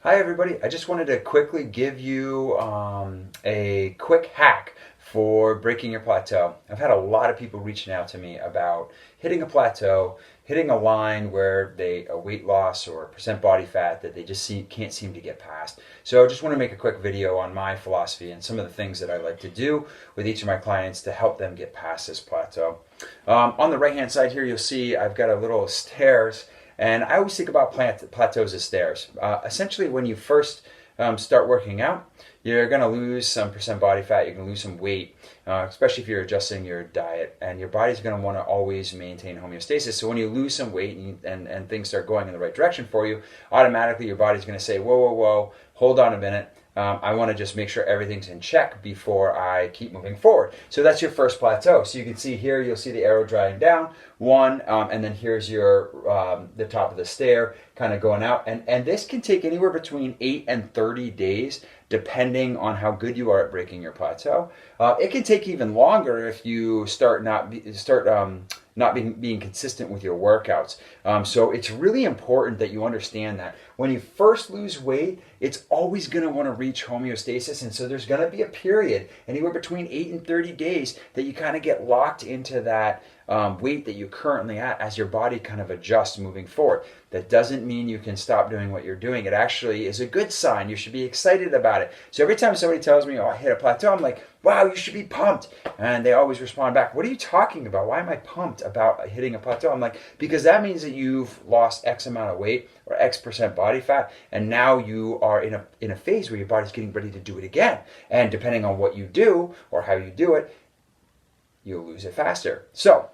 Hi everybody, I just wanted to quickly give you a quick hack for breaking your plateau. I've had a lot of people reaching out to me about hitting a plateau, hitting a line where a weight loss or percent body fat that they just can't seem to get past. So I just want to make a quick video on my philosophy and some of the things that I like to do with each of my clients to help them get past this plateau. On the right hand side here you'll see I've got a little stairs. And I always think about plateaus as stairs. Essentially, when you first start working out, you're going to lose some percent body fat, you're going to lose some weight, especially if you're adjusting your diet. And your body's going to want to always maintain homeostasis. So when you lose some weight and things start going in the right direction for you, automatically your body's going to say, whoa, whoa, whoa, hold on a minute. I want to just make sure everything's in check before I keep moving forward. So that's your first plateau. So you can see here, you'll see the arrow drawing down, one, and then here's your the top of the stair kind of going out. And this can take anywhere between 8 and 30 days, depending on how good you are at breaking your plateau. It can take even longer if you start not being consistent with your workouts. So it's really important that you understand that when you first lose weight, it's always going to want to reach homeostasis. And so there's going to be a period anywhere between 8 and 30 days that you kind of get locked into that weight that you're currently at as your body kind of adjusts moving forward. That doesn't mean you can stop doing what you're doing. It actually is a good sign. You should be excited about it. So every time somebody tells me, oh, I hit a plateau, I'm like, wow, you should be pumped. And they always respond back, what are you talking about? Why am I pumped about hitting a plateau? I'm like, because that means that you've lost X amount of weight or X percent body fat, and now you are in a phase where your body's getting ready to do it again. And depending on what you do or how you do it, you'll lose it faster. So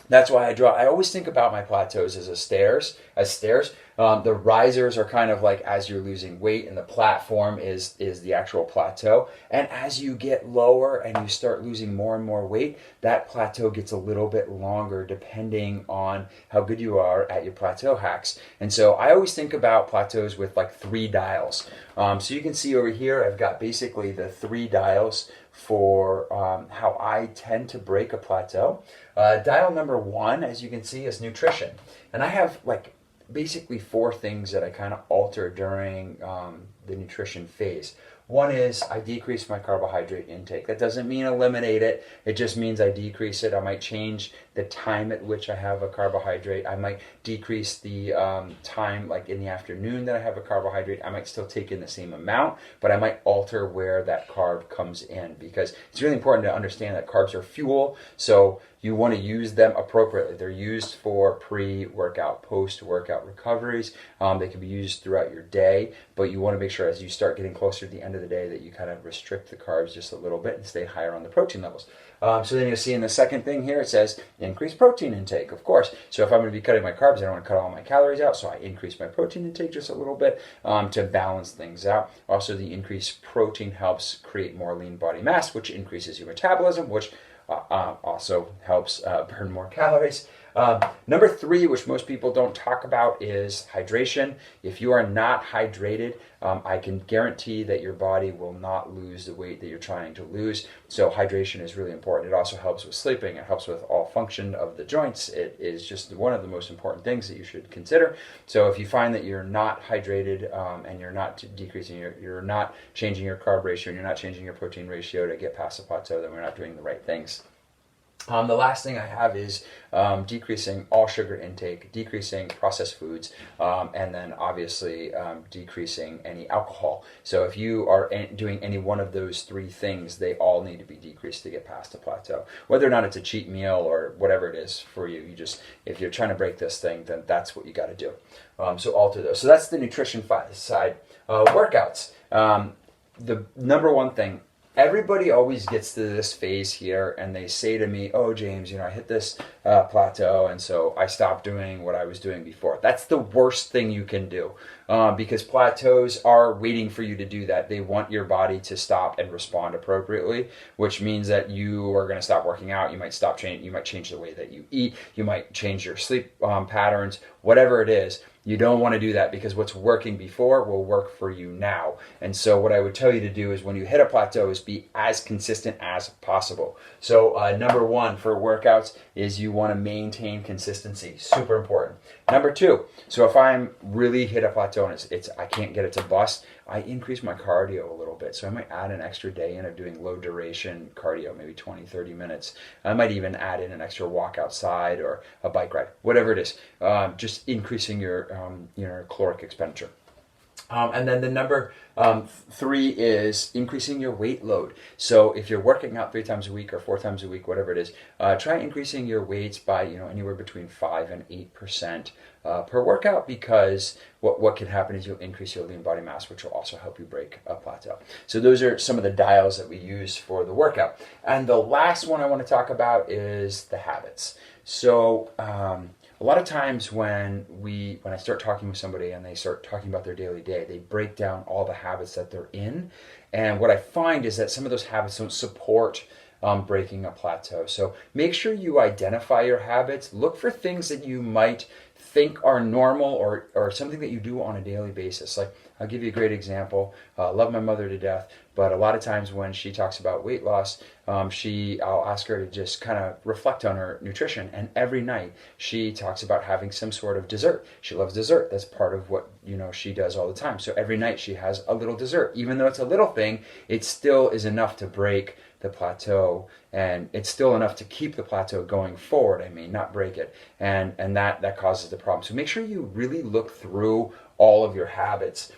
that's why I always think about my plateaus as stairs. The risers are kind of like as you're losing weight, and the platform is the actual plateau. And as you get lower and you start losing more and more weight, that plateau gets a little bit longer depending on how good you are at your plateau hacks. And so I always think about plateaus with like 3 dials. So you can see over here, I've got basically the 3 dials for how I tend to break a plateau. Dial number 1, as you can see, is nutrition. And I have like basically 4 things that I kind of alter during the nutrition phase. One is I decrease my carbohydrate intake. That doesn't mean eliminate it. It just means I decrease it. I might change the time at which I have a carbohydrate. I might decrease the time, like in the afternoon that I have a carbohydrate. I might still take in the same amount, but I might alter where that carb comes in, because it's really important to understand that carbs are fuel. So you want to use them appropriately. They're used for pre-workout, post-workout recoveries. They can be used throughout your day, but you want to make sure as you start getting closer to the end of the day that you kind of restrict the carbs just a little bit and stay higher on the protein levels. So then you'll see in the second thing here, it says increase protein intake, of course. So if I'm going to be cutting my carbs, I don't want to cut all my calories out, so I increase my protein intake just a little bit to balance things out. Also, the increased protein helps create more lean body mass, which increases your metabolism, which also helps burn more calories. Number 3, which most people don't talk about, is hydration. If you are not hydrated, I can guarantee that your body will not lose the weight that you're trying to lose. So hydration is really important. It also helps with sleeping. It helps with all function of the joints. It is just one of the most important things that you should consider. So if you find that you're not hydrated and you're not you're not changing your carb ratio and you're not changing your protein ratio to get past the plateau, then we're not doing the right things. The last thing I have is decreasing all sugar intake, decreasing processed foods, and then obviously decreasing any alcohol. So if you are doing any one of those 3 things, they all need to be decreased to get past a plateau. Whether or not it's a cheat meal or whatever it is for you, if you're trying to break this thing, then that's what you got to do. So alter those. So that's the nutrition side. Workouts. The number 1 thing. Everybody always gets to this phase here and they say to me, oh, James, I hit this plateau and so I stopped doing what I was doing before. That's the worst thing you can do because plateaus are waiting for you to do that. They want your body to stop and respond appropriately, which means that you are going to stop working out. You might you might change the way that you eat. You might change your sleep patterns, whatever it is. You don't want to do that because what's working before will work for you now. And so what I would tell you to do is when you hit a plateau is be as consistent as possible. So number one for workouts is you want to maintain consistency. Super important. Number two, so if I'm really hit a plateau and it's I can't get it to bust, I increase my cardio a little bit. So I might add an extra day in of doing low duration cardio, maybe 20, 30 minutes. I might even add in an extra walk outside or a bike ride, whatever it is. Just increasing your caloric expenditure. And then the number three is increasing your weight load. So if you're working out 3 times a week or 4 times a week, whatever it is, try increasing your weights by anywhere between 5 and 8% per workout, because what can happen is you'll increase your lean body mass, which will also help you break a plateau. So those are some of the dials that we use for the workout. And the last one I want to talk about is the habits. So a lot of times when I start talking with somebody and they start talking about their daily day, they break down all the habits that they're in. And what I find is that some of those habits don't support breaking a plateau. So make sure you identify your habits. Look for things that you might think are normal or something that you do on a daily basis. Like, I'll give you a great example. I love my mother to death, but a lot of times when she talks about weight loss, I'll ask her to just kind of reflect on her nutrition. And every night she talks about having some sort of dessert. She loves dessert. That's part of what she does all the time. So every night she has a little dessert. Even though it's a little thing, it still is enough to break the plateau, and it's still enough to keep the plateau going forward. I mean, not break it, and that causes the problem. So make sure you really look through all of your habits.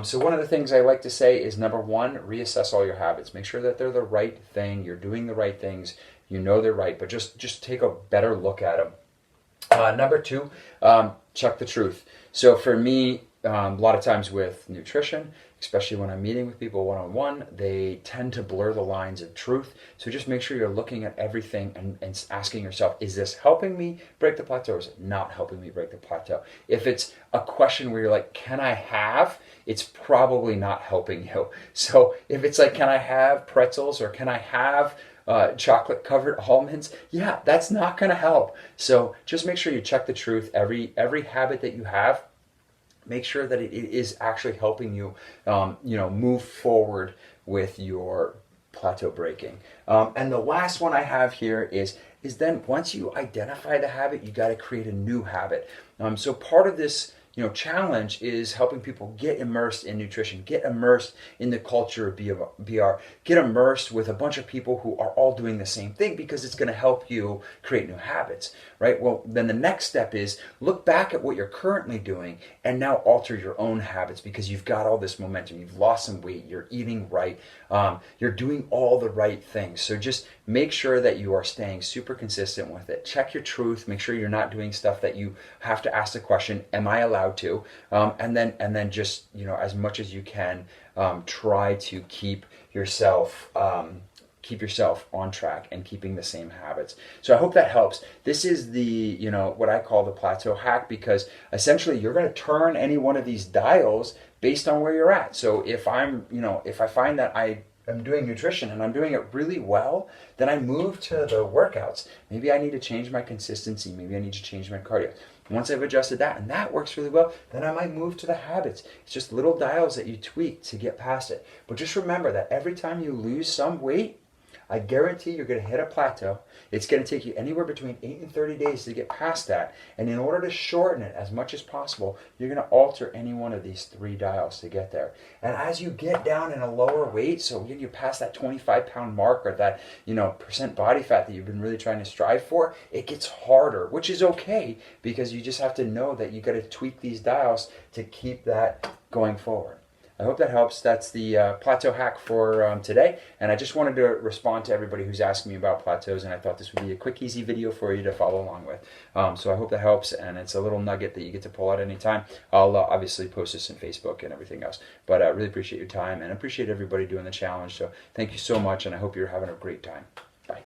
So one of the things I like to say is, number one, reassess all your habits. Make sure that they're the right thing. You're doing the right things. They're right, but just take a better look at them. Number two, check the truth. So for me, a lot of times with nutrition, especially when I'm meeting with people one-on-one, they tend to blur the lines of truth. So just make sure you're looking at everything and asking yourself, is this helping me break the plateau or is it not helping me break the plateau? If it's a question where you're like, can I have? It's probably not helping you. So if it's like, can I have pretzels or can I have chocolate covered almonds? Yeah, that's not going to help. So just make sure you check the truth. Every habit that you have, make sure that it is actually helping you, move forward with your plateau breaking. And the last one I have here is then once you identify the habit, you got to create a new habit. So part of this challenge is helping people get immersed in nutrition, get immersed in the culture of BR, get immersed with a bunch of people who are all doing the same thing, because it's going to help you create new habits, right? Well, then the next step is look back at what you're currently doing and now alter your own habits, because you've got all this momentum. You've lost some weight. You're eating right. You're doing all the right things. So just make sure that you are staying super consistent with it. Check your truth. Make sure you're not doing stuff that you have to ask the question, am I allowed to? And then just as much as you can, try to keep yourself on track and keeping the same habits. So I hope that helps. This is the what I call the plateau hack, because essentially you're going to turn any one of these dials based on where you're at. So if I find that I'm doing nutrition and I'm doing it really well, then I move to the workouts. Maybe I need to change my consistency. Maybe I need to change my cardio. Once I've adjusted that and that works really well, then I might move to the habits. It's just little dials that you tweak to get past it. But just remember that every time you lose some weight, I guarantee you're going to hit a plateau. It's going to take you anywhere between 8 and 30 days to get past that. And in order to shorten it as much as possible, you're going to alter any one of these 3 dials to get there. And as you get down in a lower weight, so when you pass that 25-pound mark or that percent body fat that you've been really trying to strive for, it gets harder, which is okay, because you just have to know that you got to tweak these dials to keep that going forward. I hope that helps. That's the plateau hack for today. And I just wanted to respond to everybody who's asking me about plateaus, and I thought this would be a quick, easy video for you to follow along with. So I hope that helps, and it's a little nugget that you get to pull out anytime. I'll obviously post this on Facebook and everything else. But I really appreciate your time, and I appreciate everybody doing the challenge. So thank you so much, and I hope you're having a great time.